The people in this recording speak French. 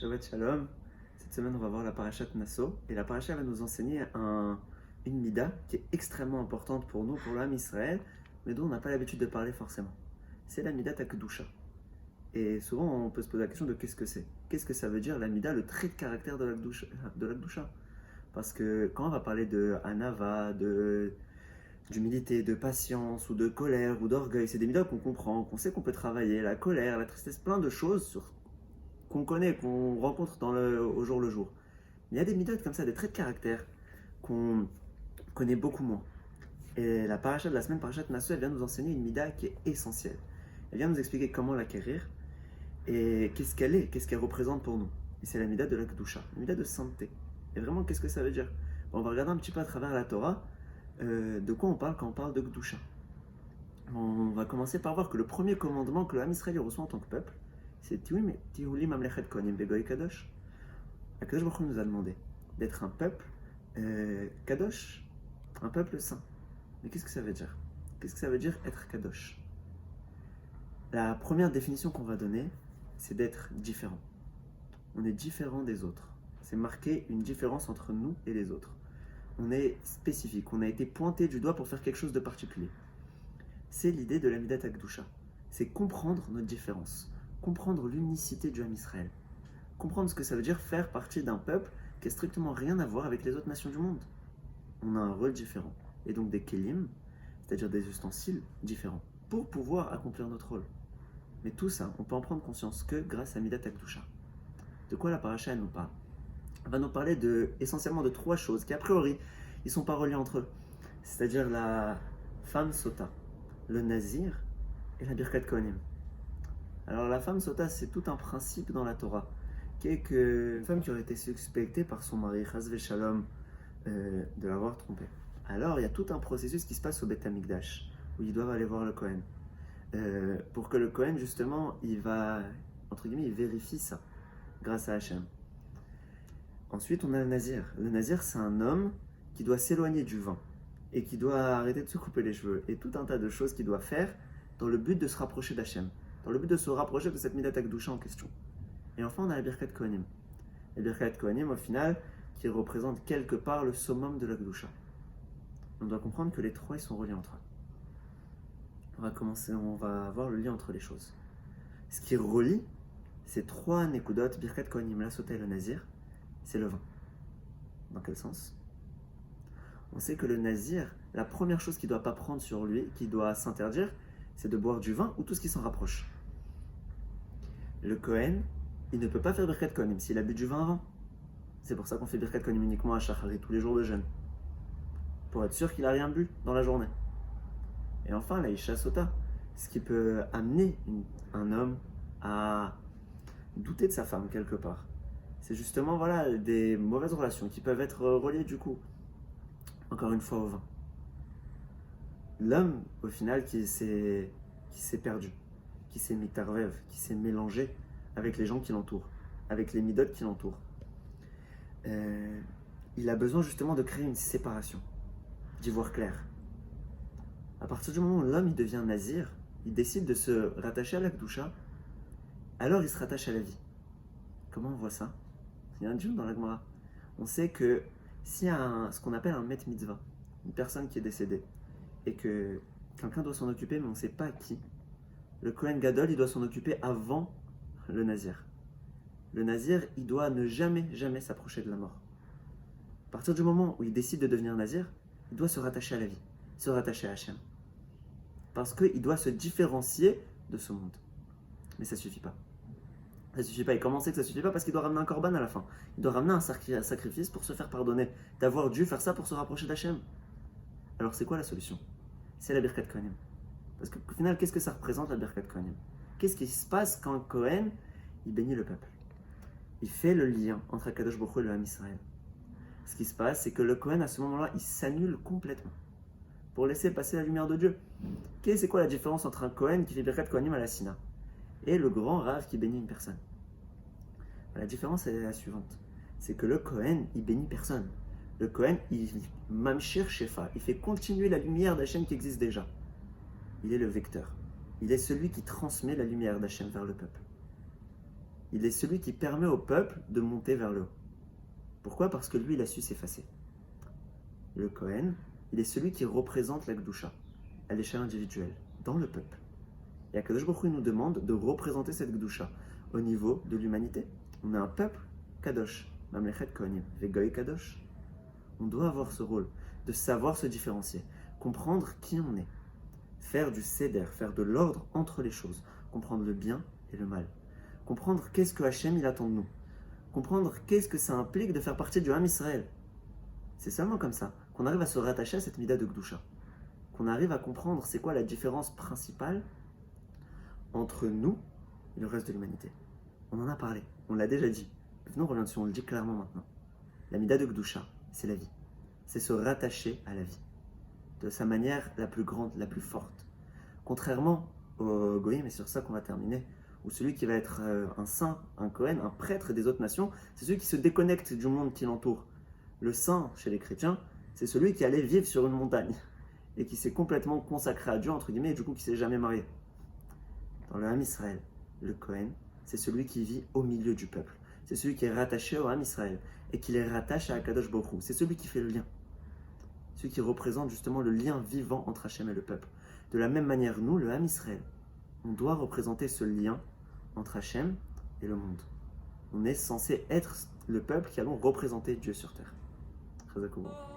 Shabbat Shalom. Cette semaine, on va voir la parashat Nasso. Et la parasha va nous enseigner une mida qui est extrêmement importante pour nous, pour l'âme Israël, mais dont on n'a pas l'habitude de parler forcément. C'est la mida Takdusha. Et souvent, on peut se poser la question de qu'est-ce que c'est. Qu'est-ce que ça veut dire la mida, le trait de caractère de la Kdusha. Parce que quand on va parler de Anava, d'humilité, de patience, ou de colère, ou d'orgueil, c'est des midas qu'on comprend, qu'on sait qu'on peut travailler, la colère, la tristesse, plein de choses qu'on connaît, qu'on rencontre au jour le jour. Mais il y a des midotes comme ça, des traits de caractère qu'on connaît beaucoup moins. Et la paracha de la semaine, parachat Nassau, elle vient nous enseigner une mida qui est essentielle. Elle vient nous expliquer comment l'acquérir et qu'est-ce qu'elle est, qu'est-ce qu'elle représente pour nous. Et c'est la mida de la Kedusha, la mida de sainteté. Et vraiment, qu'est-ce que ça veut dire? On va regarder un petit peu à travers la Torah de quoi on parle quand on parle de Kedusha. On va commencer par voir que le premier commandement que l'âme Israël reçoit en tant que peuple, c'est Tihulim Amlechet Kohanim Begoy Kadosh. Akadosh Baruch Hu nous a demandé d'être un peuple Kadosh, un peuple saint. Mais qu'est-ce que ça veut dire? Qu'est-ce que ça veut dire être Kadosh? La première définition qu'on va donner, c'est d'être différent. On est différent des autres. C'est marquer une différence entre nous et les autres. On est spécifique, on a été pointé du doigt pour faire quelque chose de particulier. C'est l'idée de la Midat Hakdusha. C'est comprendre notre différence, comprendre l'unicité du Ham Israël, comprendre ce que ça veut dire faire partie d'un peuple qui n'a strictement rien à voir avec les autres nations du monde. On a un rôle différent, et donc des kelim, c'est-à-dire des ustensiles différents, pour pouvoir accomplir notre rôle. Mais tout ça, on peut en prendre conscience que grâce à Midat Hakdusha. De quoi la paracha elle nous parle? Elle va nous parler essentiellement de trois choses qui a priori, ils ne sont pas reliés entre eux. C'est-à-dire la femme sota, le nazir et la birkat kohanim. Alors la femme sota, c'est tout un principe dans la Torah, qui est qu'une femme qui aurait été suspectée par son mari, chas v'shalom, de l'avoir trompée. Alors il y a tout un processus qui se passe au Beth Amikdash, où ils doivent aller voir le Kohen. Pour que le Kohen, justement, il vérifie ça, grâce à Hachem. Ensuite, on a le nazir. Le nazir, c'est un homme qui doit s'éloigner du vin et qui doit arrêter de se couper les cheveux et tout un tas de choses qu'il doit faire dans le but de se rapprocher d'Hachem, dans le but de se rapprocher de cette Midat Hakdusha en question. Et enfin, on a la Birkat Kohanim. La Birkat Kohanim, au final, qui représente quelque part le summum de la Kedusha. On doit comprendre que les trois, ils sont reliés entre eux. On va voir le lien entre les choses. Ce qui relie ces trois nekudot, Birkat Kohanim, la Sota et le nazir, c'est le vin. Dans quel sens? On sait que le nazir, la première chose qu'il ne doit pas prendre sur lui, qu'il doit s'interdire, c'est de boire du vin ou tout ce qui s'en rapproche. Le Kohen, il ne peut pas faire Birkat Kohanim s'il a bu du vin avant. C'est pour ça qu'on fait Birkat Kohanim uniquement à Shachari, tous les jours de jeûne. Pour être sûr qu'il n'a rien bu dans la journée. Et enfin, la Isha Sota, ce qui peut amener un homme à douter de sa femme quelque part. C'est justement des mauvaises relations qui peuvent être reliées du coup, encore une fois, au vin. L'homme, au final, qui s'est perdu, qui s'est mitarvev, qui s'est mélangé avec les gens qui l'entourent, avec les midotes qui l'entourent. Il a besoin justement de créer une séparation, d'y voir clair. À partir du moment où l'homme il devient nazir, il décide de se rattacher à la Kedusha, alors il se rattache à la vie. Comment on voit ça? Il y a un dieu dans la Gemara. On sait que s'il y a ce qu'on appelle un met mitzvah, une personne qui est décédée, et que quelqu'un doit s'en occuper, mais on ne sait pas qui, le Kohen Gadol, il doit s'en occuper avant le nazir. Le nazir, il doit ne jamais, jamais s'approcher de la mort. À partir du moment où il décide de devenir nazir, il doit se rattacher à la vie, se rattacher à Hachem. Parce qu'il doit se différencier de ce monde. Mais ça ne suffit pas. Ça ne suffit pas. Et comment on sait que ça ne suffit pas? Parce qu'il doit ramener un korban à la fin. Il doit ramener un sacrifice pour se faire pardonner. D'avoir dû faire ça pour se rapprocher d'Hachem. Alors c'est quoi la solution? C'est la Birkat Kohanim. Parce qu'au final, qu'est-ce que ça représente la Birkat Kohanim? Qu'est-ce qui se passe quand Kohen, il bénit le peuple? Il fait le lien entre Akadosh Baruch Hu et le Ham Israël. Ce qui se passe, c'est que le Kohen, à ce moment-là, il s'annule complètement pour laisser passer la lumière de Dieu. C'est quoi la différence entre un Kohen qui fait Birkat Kohanim à la Sina et le grand Rav qui bénit une personne? La différence elle est la suivante, c'est que le Kohen, il bénit personne. Le Kohen, il mamshir shefa, il fait continuer la lumière d'Hachem qui existe déjà. Il est le vecteur. Il est celui qui transmet la lumière d'Hachem vers le peuple. il est celui qui permet au peuple de monter vers le haut. Pourquoi? Parce que lui, il a su s'effacer. Le Kohen, il est celui qui représente la Gdusha à l'échelle individuelle, dans le peuple. Et Akadosh Baruch Hu nous demande de représenter cette Gdusha au niveau de l'humanité. On est un peuple Kadosh, Mamlechet Kohanim, Vegoy Kadosh. On doit avoir ce rôle de savoir se différencier, comprendre qui on est, faire du seder, faire de l'ordre entre les choses, comprendre le bien et le mal, comprendre qu'est-ce que Hachem il attend de nous, comprendre qu'est-ce que ça implique de faire partie du Ham Israël. C'est seulement comme ça qu'on arrive à se rattacher à cette mida de Gdusha, qu'on arrive à comprendre c'est quoi la différence principale entre nous et le reste de l'humanité. On en a parlé, on l'a déjà dit. Venons, on revient dessus, on le dit clairement maintenant. La mida de Gdusha, c'est la vie. C'est se rattacher à la vie. De sa manière la plus grande, la plus forte. Contrairement au Goïm, et c'est sur ça qu'on va terminer, où celui qui va être un saint, un Kohen, un prêtre des autres nations, c'est celui qui se déconnecte du monde qui l'entoure. Le saint, chez les chrétiens, c'est celui qui allait vivre sur une montagne et qui s'est complètement consacré à Dieu, entre guillemets, et du coup qui s'est jamais marié. Dans le Ham Israël, le Kohen, c'est celui qui vit au milieu du peuple. C'est celui qui est rattaché au Ham Israël et qui les rattache à Akadosh Baruch Hu. C'est celui qui fait le lien. Celui qui représente justement le lien vivant entre Hachem et le peuple. De la même manière, nous, le Ham Israël, on doit représenter ce lien entre Hachem et le monde. On est censé être le peuple qui allons représenter Dieu sur terre. Chazak U'Brach.